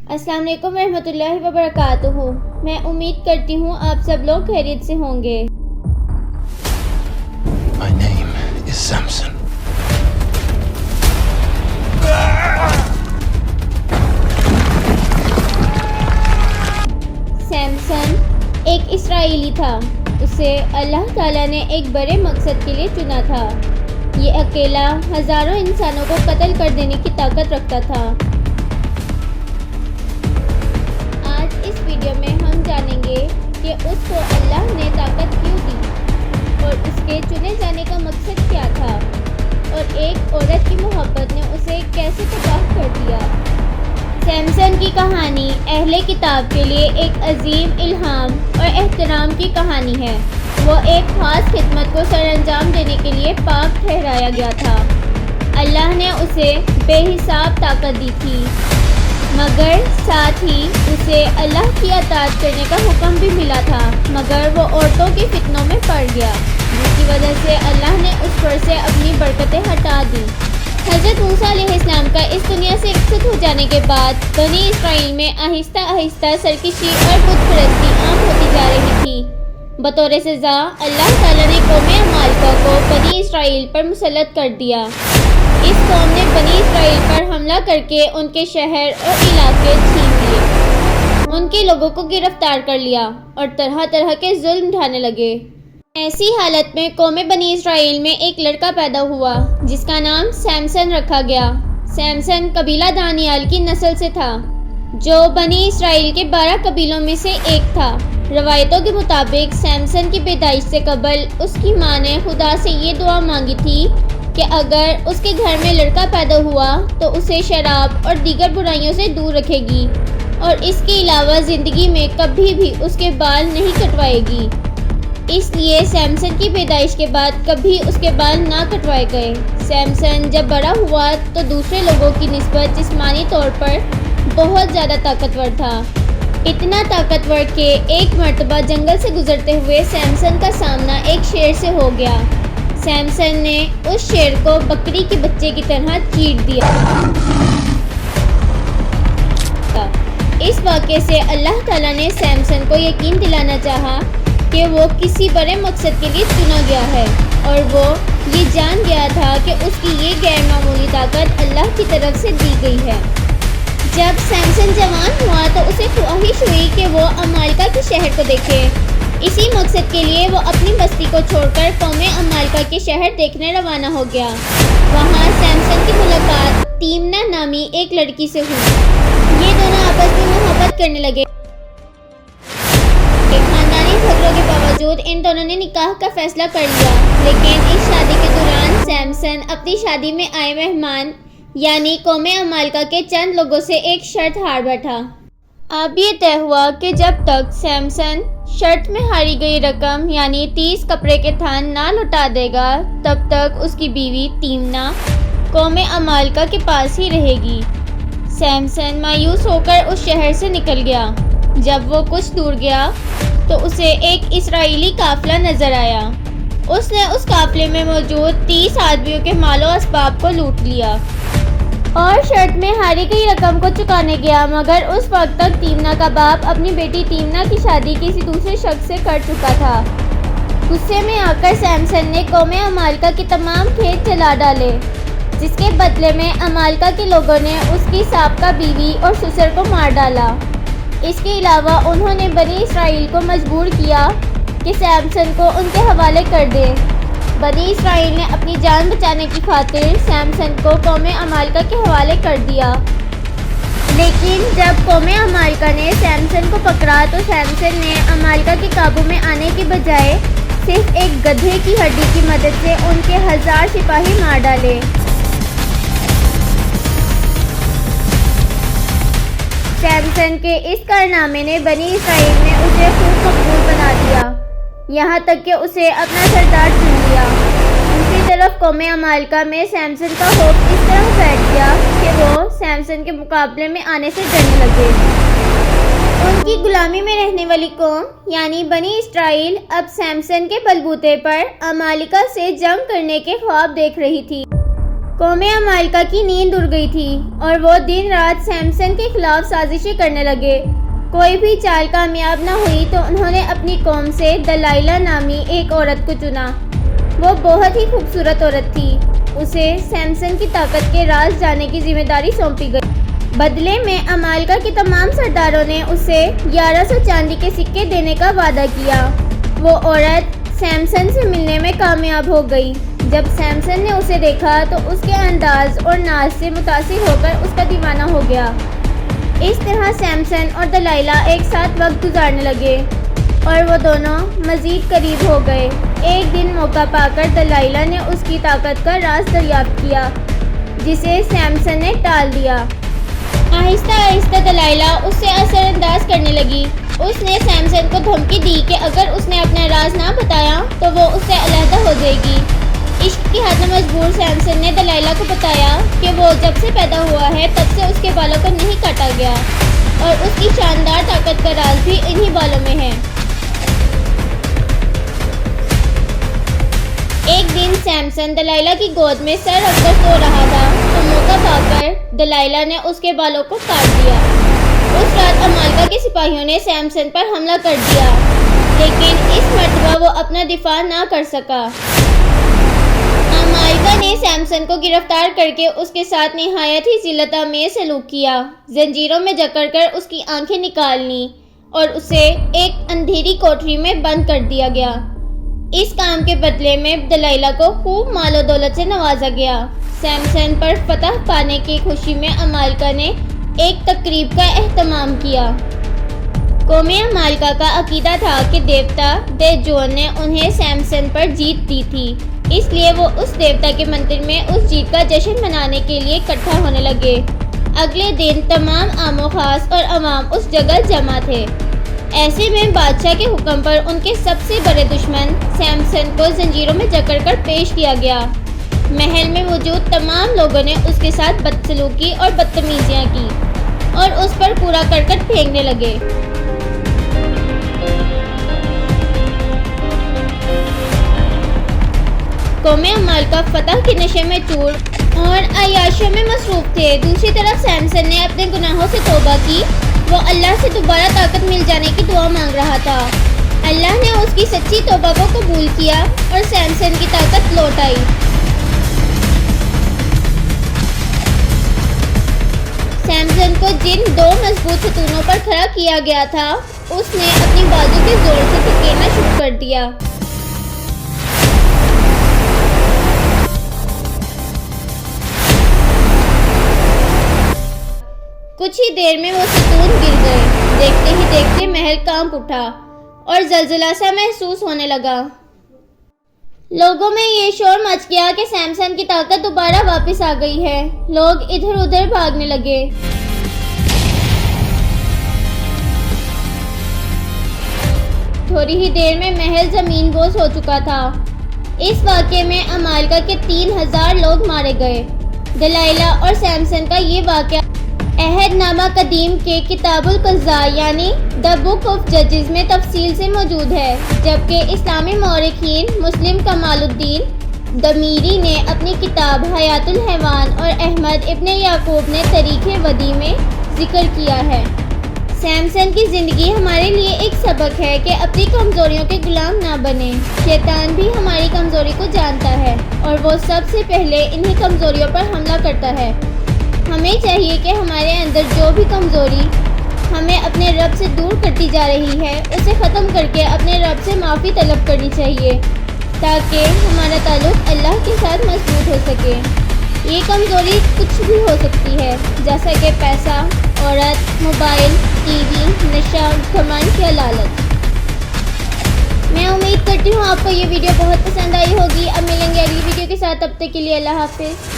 السلام علیکم ورحمۃ اللہ وبرکاتہ۔ میں امید کرتی ہوں آپ سب لوگ خیریت سے ہوں گے۔ My name is Samson. Samson ایک اسرائیلی تھا۔ اسے اللہ تعالیٰ نے ایک بڑے مقصد کے لیے چنا تھا۔ یہ اکیلا ہزاروں انسانوں کو قتل کر دینے کی طاقت رکھتا تھا۔ آج اس ویڈیو میں ہم جانیں گے کہ اس کو اللہ نے طاقت کیوں دی اور اس کے چنے جانے کا مقصد کیا تھا، اور ایک عورت کی محبت نے اسے کیسے تباہ کر دیا۔ سیمسن کی کہانی اہل کتاب کے لیے ایک عظیم الہام اور احترام کی کہانی ہے۔ وہ ایک خاص خدمت کو سر انجام دینے کے لیے پاک ٹھہرایا گیا تھا۔ اللہ نے اسے بے حساب طاقت دی تھی، مگر ساتھ ہی اسے اللہ کی اطاعت کرنے کا حکم بھی ملا تھا، مگر وہ عورتوں کے فتنوں میں پڑ گیا، جس کی وجہ سے اللہ نے اس پر سے اپنی برکتیں ہٹا دی۔ حضرت موسیٰ علیہ السلام کا اس دنیا سے رخصت ہو جانے کے بعد بنی اسرائیل میں آہستہ آہستہ سرکشی اور بت پرستی عام ہوتی جا رہی تھی۔ بطور سزا اللہ تعالیٰ نے قوم عمالقہ کو بنی اسرائیل پر مسلط کر دیا۔ اس قوم نے بنی اسرائیل پر حملہ کر کے ان کے شہر اور علاقے چھین لیے، ان کے لوگوں کو گرفتار کر لیا اور طرح طرح کے ظلم ڈھانے لگے۔ ایسی حالت میں قوم بنی اسرائیل میں ایک لڑکا پیدا ہوا جس کا نام سیمسن رکھا گیا۔ سیمسن قبیلہ دانیال کی نسل سے تھا، جو بنی اسرائیل کے 12 قبیلوں میں سے ایک تھا۔ روایتوں کے مطابق سیمسن کی پیدائش سے قبل اس کی ماں نے خدا سے یہ دعا مانگی تھی کہ اگر اس کے گھر میں لڑکا پیدا ہوا تو اسے شراب اور دیگر برائیوں سے دور رکھے گی، اور اس کے علاوہ زندگی میں کبھی بھی اس کے بال نہیں کٹوائے گی۔ اس لیے سیمسن کی پیدائش کے بعد کبھی اس کے بال نہ کٹوائے گئے۔ سیمسن جب بڑا ہوا تو دوسرے لوگوں کی نسبت جسمانی طور پر بہت زیادہ طاقتور تھا، اتنا طاقتور کہ ایک مرتبہ جنگل سے گزرتے ہوئے سیمسن کا سامنا ایک شیر سے ہو گیا۔ سیمسن نے اس شیر کو بکری کے بچے کی طرح چیٹ دیا۔ اس واقعے سے اللہ تعالیٰ نے سیمسن کو یقین دلانا چاہا کہ وہ کسی بڑے مقصد کے لیے چنا گیا ہے، اور وہ یہ جان گیا تھا کہ اس کی یہ غیر معمولی طاقت اللہ کی طرف سے دی گئی ہے۔ جب سیمسن جوان ہوا تو اسے خواہش ہوئی کہ وہ عمالقہ کے شہر کو دیکھے۔ اسی مقصد کے لیے وہ اپنی بستی کو چھوڑ کر قوم عمالقہ کے شہر دیکھنے روانہ ہو گیا۔ وہاں سیمسن کی ملاقات تیمنا نامی ایک لڑکی سے ہوئی۔ یہ دونوں آپس میں محبت کرنے لگے۔ خاندانی جھگڑوں کے باوجود ان دونوں نے نکاح کا فیصلہ کر لیا، لیکن اس شادی کے دوران سیمسن اپنی شادی میں آئے مہمان یعنی قوم عمالقہ کے چند لوگوں سے ایک شرط ہار بیٹھا۔ اب یہ طے ہوا کہ جب تک سیمسن شرط میں ہاری گئی رقم یعنی 30 کپڑے کے تھان نہ لوٹا دے گا، تب تک اس کی بیوی تیمنا قوم عمالقہ کے پاس ہی رہے گی۔ سیمسن مایوس ہو کر اس شہر سے نکل گیا۔ جب وہ کچھ دور گیا تو اسے ایک اسرائیلی قافلہ نظر آیا۔ اس نے اس قافلے میں موجود 30 آدمیوں کے مال و اسباب کو لوٹ لیا اور شرط میں ہاری گئی رقم کو چکانے گیا، مگر اس وقت تک تیمنا کا باپ اپنی بیٹی تیمنا کی شادی کسی دوسرے شخص سے کر چکا تھا۔ غصے میں آ کر سیمسن نے قوم عمالقہ کے تمام کھیت جلا ڈالے، جس کے بدلے میں عمالقہ کے لوگوں نے اس کی سابقہ بیوی اور سسر کو مار ڈالا۔ اس کے علاوہ انہوں نے بنی اسرائیل کو مجبور کیا کہ سیمسن کو ان کے حوالے کر دے۔ بنی اسرائیل نے اپنی جان بچانے کی خاطر سیمسن کو قوم عمالقہ کے حوالے کر دیا، لیکن جب قوم عمالقہ نے سیمسن کو پکڑا تو سیمسن نے عمالقہ کے قابو میں آنے کے بجائے صرف ایک گدھے کی ہڈی کی مدد سے ان کے 1000 سپاہی مار ڈالے۔ سیمسن کے اس کارنامے نے بنی اسرائیل میں اسے خوب مقبول بنا دیا، یہاں تک کہ اسے اپنا سردار چن لیا۔ دوسری طرف قوم عمالقہ میں سیمسن کا خوف اس طرح پھیل گیا کہ وہ سیمسن کے مقابلے میں آنے سے ڈرنے لگے۔ ان کی غلامی میں رہنے والی قوم یعنی بنی اسرائیل اب سیمسن کے بلبوتے پر عمالقہ سے جنگ کرنے کے خواب دیکھ رہی تھی۔ قوم عمالقہ کی نیند اڑ گئی تھی اور وہ دن رات سیمسن کے خلاف سازشیں کرنے لگے۔ کوئی بھی چال کامیاب نہ ہوئی تو انہوں نے اپنی قوم سے دلائلہ نامی ایک عورت کو چنا۔ وہ بہت ہی خوبصورت عورت تھی۔ اسے سیمسن کی طاقت کے راز جاننے کی ذمہ داری سونپی گئی۔ بدلے میں عمالقہ کے تمام سرداروں نے اسے 1100 چاندی کے سکے دینے کا وعدہ کیا۔ وہ عورت سیمسن سے ملنے میں کامیاب ہو گئی۔ جب سیمسن نے اسے دیکھا تو اس کے انداز اور ناز سے متاثر ہو کر اس کا دیوانہ ہو گیا۔ اس طرح سیمسن اور دلائلہ ایک ساتھ وقت گزارنے لگے اور وہ دونوں مزید قریب ہو گئے۔ ایک دن موقع پا کر دلائلہ نے اس کی طاقت کا راز دریافت کیا، جسے سیمسن نے ٹال دیا۔ آہستہ آہستہ دلائلہ اس سے اثر انداز کرنے لگی۔ اس نے سیمسن کو دھمکی دی کہ اگر اس نے اپنا راز نہ بتایا تو وہ اس سے علیحدہ ہو جائے گی۔ عشق کی حد میں مجبور سیمسن نے دلائلہ کو بتایا کہ وہ جب سے پیدا ہوا ہے تب سے اس کے بالوں کو نہیں کاٹا گیا اور اس کی شاندار طاقت کا راز بھی انہی بالوں میں ہے۔ ایک دن سیمسن دلائلہ کی گود میں سر رکھ کر سو رہا تھا تو موقع پا کر دلائلہ نے اس کے بالوں کو کاٹ دیا۔ اس رات عمالقہ کے سپاہیوں نے سیمسن پر حملہ کر دیا، لیکن اس مرتبہ وہ اپنا دفاع نہ کر سکا۔ عمالقہ نے سیمسن کو گرفتار کر کے اس کے ساتھ نہایت ہی ذلت آمیز سلوک کیا۔ زنجیروں میں جکڑ کر اس کی آنکھیں نکال لیں اور اسے ایک اندھیری کوٹری میں بند کر دیا گیا۔ اس کام کے بدلے میں دلائلہ کو خوب مال و دولت سے نوازا گیا۔ سیمسن پر فتح پانے کی خوشی میں عمالقہ نے ایک تقریب کا اہتمام کیا۔ قوم عمالقہ کا عقیدہ تھا کہ دیوتا دیجون نے انہیں سیمسن پر جیت دی تھی، اس لیے وہ اس دیوتا کے مندر میں اس جیت کا جشن منانے کے لیے اکٹھا ہونے لگے۔ اگلے دن تمام عام و خاص اور عوام اس جگہ جمع تھے۔ ایسے میں بادشاہ کے حکم پر ان کے سب سے بڑے دشمن سیمسن کو زنجیروں میں جکڑ کر پیش کیا گیا۔ محل میں موجود تمام لوگوں نے اس کے ساتھ بدسلوکی اور بدتمیزیاں کی اور اس پر کوڑا کرکٹ پھینکنے لگے۔ قوم عمالقہ فتح کے نشے میں چور اور عیاشیوں میں مصروف تھے۔ دوسری طرف سیمسن نے اپنے گناہوں سے توبہ کی۔ وہ اللہ سے دوبارہ طاقت مل جانے کی دعا مانگ رہا تھا۔ اللہ نے اس کی سچی توبہ کو قبول کیا اور سیمسن کی طاقت لوٹ آئی۔ سیمسن کو جن 2 مضبوط ستونوں پر کھڑا کیا گیا تھا اس نے اپنی بازو کے زور سے دھکیلنا شروع کر دیا۔ کچھ ہی دیر میں وہ ستون گر گئے۔ دیکھتے ہی دیکھتے محل کانپ اٹھا اور زلزلہ سا محسوس ہونے لگا۔ لوگوں میں یہ شور مچ گیا کہ سیمسن کی طاقت دوبارہ واپس آ گئی ہے۔ لوگ ادھر ادھر بھاگنے لگے۔ تھوڑی ہی دیر میں محل زمین بوس ہو چکا تھا۔ اس واقعے میں عمالقہ کے 3000 لوگ مارے گئے۔ دلائلہ اور سیمسن کا یہ واقعہ عہد نامہ قدیم کے کتاب القضاء یعنی دا بک آف ججز میں تفصیل سے موجود ہے، جبکہ اسلامی مورخین مسلم کمال الدین دمیری نے اپنی کتاب حیات الحیوان اور احمد ابن یعقوب نے تاریخ ودیع میں ذکر کیا ہے۔ سیمسن کی زندگی ہمارے لیے ایک سبق ہے کہ اپنی کمزوریوں کے غلام نہ بنیں۔ شیطان بھی ہماری کمزوری کو جانتا ہے اور وہ سب سے پہلے انہی کمزوریوں پر حملہ کرتا ہے۔ ہمیں چاہیے کہ ہمارے اندر جو بھی کمزوری ہمیں اپنے رب سے دور کرتی جا رہی ہے اسے ختم کر کے اپنے رب سے معافی طلب کرنی چاہیے تاکہ ہمارا تعلق اللہ کے ساتھ مضبوط ہو سکے۔ یہ کمزوری کچھ بھی ہو سکتی ہے، جیسا کہ پیسہ، عورت، موبائل، ٹی وی، نشہ، گھمنڈ یا لالچ۔ میں امید کرتی ہوں آپ کو یہ ویڈیو بہت پسند آئی ہوگی۔ اب ملیں گے اگلی ویڈیو کے ساتھ، تب تک کے لیے اللہ حافظ۔